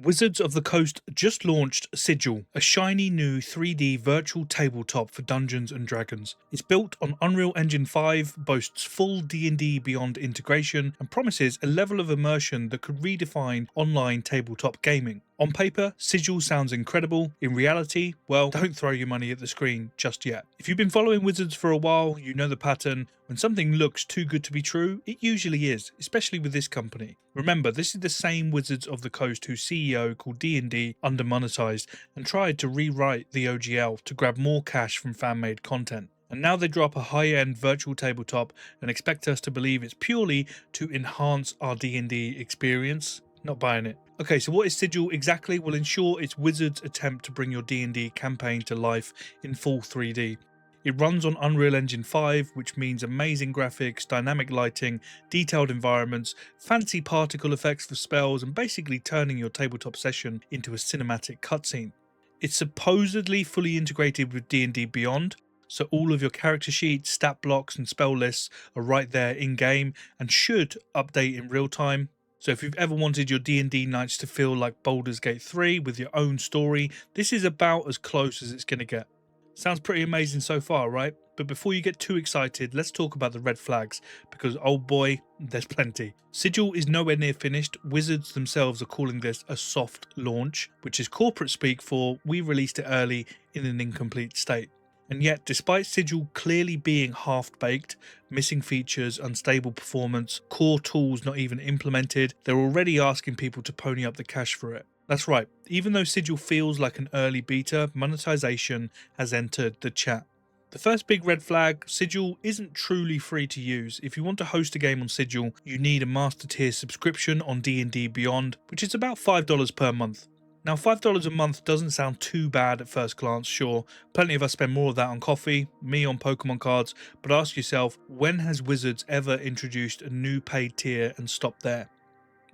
Wizards of the Coast just launched Sigil, a shiny new 3D virtual tabletop for Dungeons and Dragons. It's built on Unreal Engine 5, boasts full D&D Beyond integration, and promises a level of immersion that could redefine online tabletop gaming. On paper, Sigil sounds incredible. In reality, well, don't throw your money at the screen just yet. If you've been following Wizards for a while, you know the pattern. When something looks too good to be true, it usually is, especially with this company. Remember, this is the same Wizards of the Coast whose CEO called D&D undermonetized and tried to rewrite the OGL to grab more cash from fan-made content. And now they drop a high-end virtual tabletop and expect us to believe it's purely to enhance our D&D experience. Not buying it. Okay, so what is Sigil exactly? Well, in short, it's Wizards' attempt to bring your D&D campaign to life in full 3D. It runs on Unreal Engine 5, which means amazing graphics, dynamic lighting, detailed environments, fancy particle effects for spells, and basically turning your tabletop session into a cinematic cutscene. It's supposedly fully integrated with D&D Beyond, so all of your character sheets, stat blocks, and spell lists are right there in-game and should update in real time. So if you've ever wanted your D&D nights to feel like Baldur's Gate 3 with your own story, this is about as close as it's going to get. Sounds pretty amazing so far, right? But before you get too excited, let's talk about the red flags, because oh boy, there's plenty. Sigil is nowhere near finished. Wizards themselves are calling this a soft launch, which is corporate speak for we released it early in an incomplete state. And yet, despite Sigil clearly being half-baked, missing features, unstable performance, core tools not even implemented, they're already asking people to pony up the cash for it. That's right, even though Sigil feels like an early beta, monetization has entered the chat. The first big red flag, Sigil isn't truly free to use. If you want to host a game on Sigil, you need a master tier subscription on D&D Beyond, which is about $5 per month. Now, $5 a month doesn't sound too bad at first glance, sure. Plenty of us spend more of that on coffee, me on Pokemon cards, but ask yourself, when has Wizards ever introduced a new paid tier and stopped there?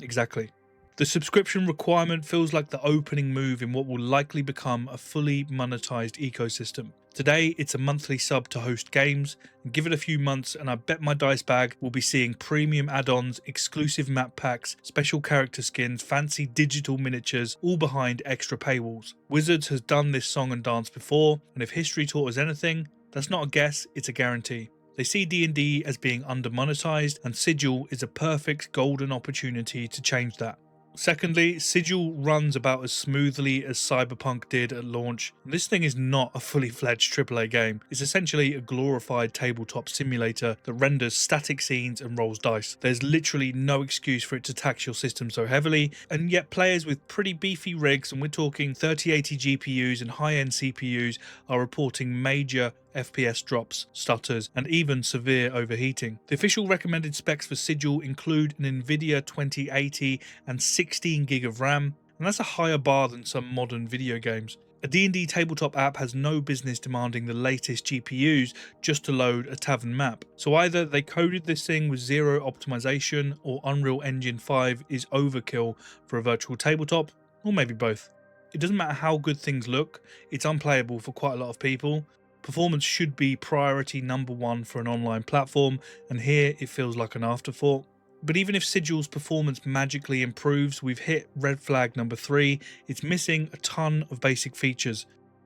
Exactly. The subscription requirement feels like the opening move in what will likely become a fully monetized ecosystem. Today, it's a monthly sub to host games, and give it a few months and I bet my dice bag will be seeing premium add-ons, exclusive map packs, special character skins, fancy digital miniatures, all behind extra paywalls. Wizards has done this song and dance before, and if history taught us anything, that's not a guess, it's a guarantee. They see D&D as being under-monetized, and Sigil is a perfect golden opportunity to change that. Secondly, Sigil runs about as smoothly as Cyberpunk did at launch. This thing is not a fully fledged AAA game. It's essentially a glorified tabletop simulator that renders static scenes and rolls dice. There's literally no excuse for it to tax your system so heavily, and yet players with pretty beefy rigs, and we're talking 3080 GPUs and high-end CPUs, are reporting major FPS drops, stutters, and even severe overheating. The official recommended specs for Sigil include an Nvidia 2080 and 16 gig of RAM, and that's a higher bar than some modern video games. A D&D tabletop app has no business demanding the latest GPUs just to load a tavern map. So either they coded this thing with zero optimization, or Unreal Engine 5 is overkill for a virtual tabletop, or maybe both. It doesn't matter how good things look, it's unplayable for quite a lot of people. Performance should be priority number one for an online platform, and here it feels like an afterthought. But even if Sigil's performance magically improves, we've hit red flag number 3, it's missing a ton of basic features.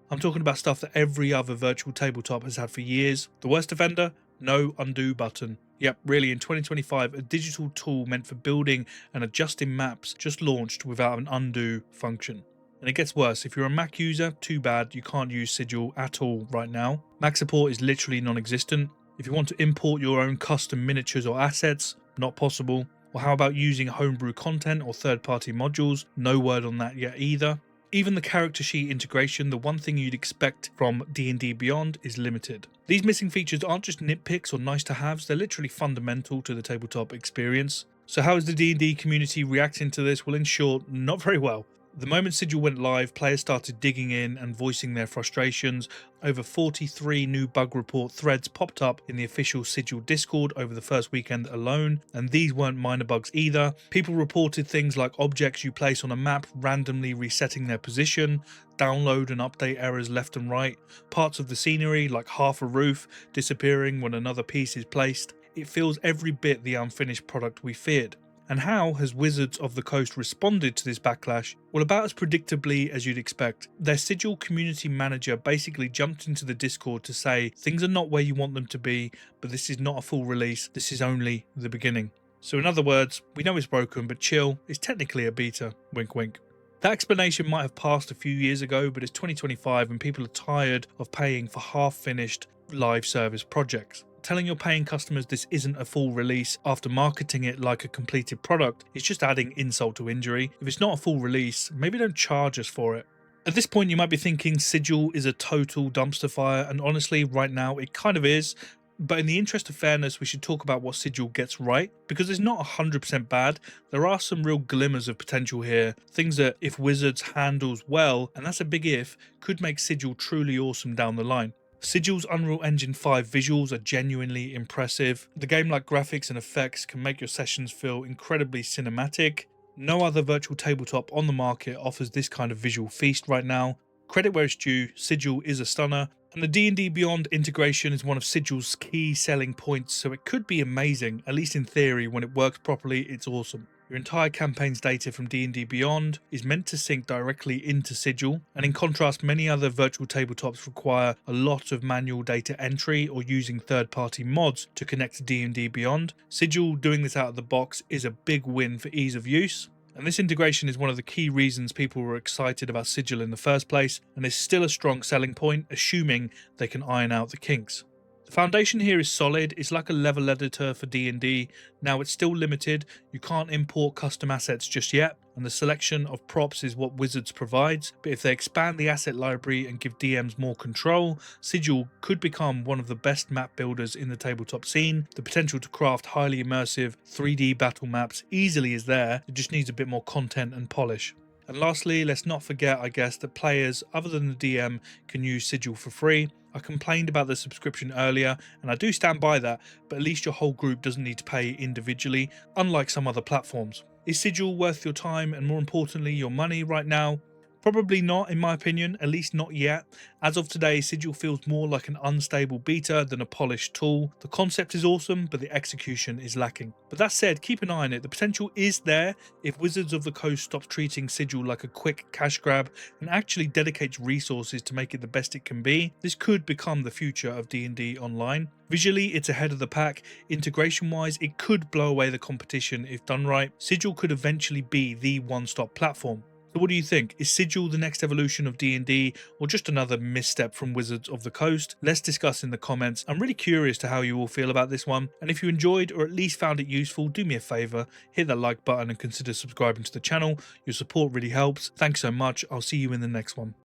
I'm talking about stuff that every other virtual tabletop has had for years. The worst offender? No undo button. Yep, really, in 2025, a digital tool meant for building and adjusting maps just launched without an undo function. And it gets worse. If you're a Mac user, too bad, you can't use Sigil at all right now. Mac support is literally non-existent. If you want to import your own custom miniatures or assets, not possible. Or how about using homebrew content or third-party modules? No word on that yet either. Even the character sheet integration, the one thing you'd expect from D&D Beyond, is limited. These missing features aren't just nitpicks or nice-to-haves, they're literally fundamental to the tabletop experience. So how is the D&D community reacting to this? Well, in short, not very well. The moment Sigil went live, players started digging in and voicing their frustrations. Over 43 new bug report threads popped up in the official Sigil Discord over the first weekend alone, and these weren't minor bugs either. People reported things like objects you place on a map randomly resetting their position, download and update errors left and right, parts of the scenery like half a roof disappearing when another piece is placed. It feels every bit the unfinished product we feared. And how has Wizards of the Coast responded to this backlash? Well, about as predictably as you'd expect. Their Sigil community manager basically jumped into the Discord to say things are not where you want them to be, but this is not a full release, this is only the beginning. So in other words, we know it's broken, but chill, it's technically a beta, wink wink. That explanation might have passed a few years ago, but it's 2025 and people are tired of paying for half-finished live service projects. Telling your paying customers this isn't a full release after marketing it like a completed product is just adding insult to injury. If it's not a full release, maybe don't charge us for it. At this point you might be thinking Sigil is a total dumpster fire, and honestly right now it kind of is. But in the interest of fairness, we should talk about what Sigil gets right, because it's not 100% bad. There are some real glimmers of potential here, things that if Wizards handles well, and that's a big if, could make Sigil truly awesome down the line. Sigil's Unreal Engine 5 visuals are genuinely impressive. The game-like graphics and effects can make your sessions feel incredibly cinematic. No other virtual tabletop on the market offers this kind of visual feast right now. Credit where it's due, Sigil is a stunner, and the D&D Beyond integration is one of Sigil's key selling points, so it could be amazing, at least in theory. When it works properly, it's awesome. Your entire campaign's data from D&D Beyond is meant to sync directly into Sigil, and in contrast, many other virtual tabletops require a lot of manual data entry or using third-party mods to connect to D&D Beyond. Sigil doing this out of the box is a big win for ease of use. And this integration is one of the key reasons people were excited about Sigil in the first place, and is still a strong selling point, assuming they can iron out the kinks. The foundation here is solid. It's like a level editor for D&D. Now it's still limited, you can't import custom assets just yet, and the selection of props is what Wizards provides, but if they expand the asset library and give DMs more control, Sigil could become one of the best map builders in the tabletop scene. The potential to craft highly immersive 3D battle maps easily is there, it just needs a bit more content and polish. And lastly, let's not forget, I guess, that players other than the DM can use Sigil for free. I complained about the subscription earlier, and I do stand by that, but at least your whole group doesn't need to pay individually, unlike some other platforms. Is Sigil worth your time and, more importantly, your money right now? Probably not, in my opinion, at least not yet. As of today, Sigil feels more like an unstable beta than a polished tool. The concept is awesome, but the execution is lacking. But that said, keep an eye on it. The potential is there if Wizards of the Coast stops treating Sigil like a quick cash grab and actually dedicates resources to make it the best it can be. This could become the future of D&D Online. Visually, it's ahead of the pack. Integration-wise, it could blow away the competition if done right. Sigil could eventually be the one-stop platform. So what do you think? Is Sigil the next evolution of D&D, or just another misstep from Wizards of the Coast? Let's discuss in the comments. I'm really curious to how you all feel about this one, and if you enjoyed or at least found it useful, do me a favour, hit that like button and consider subscribing to the channel. Your support really helps. Thanks so much. I'll see you in the next one.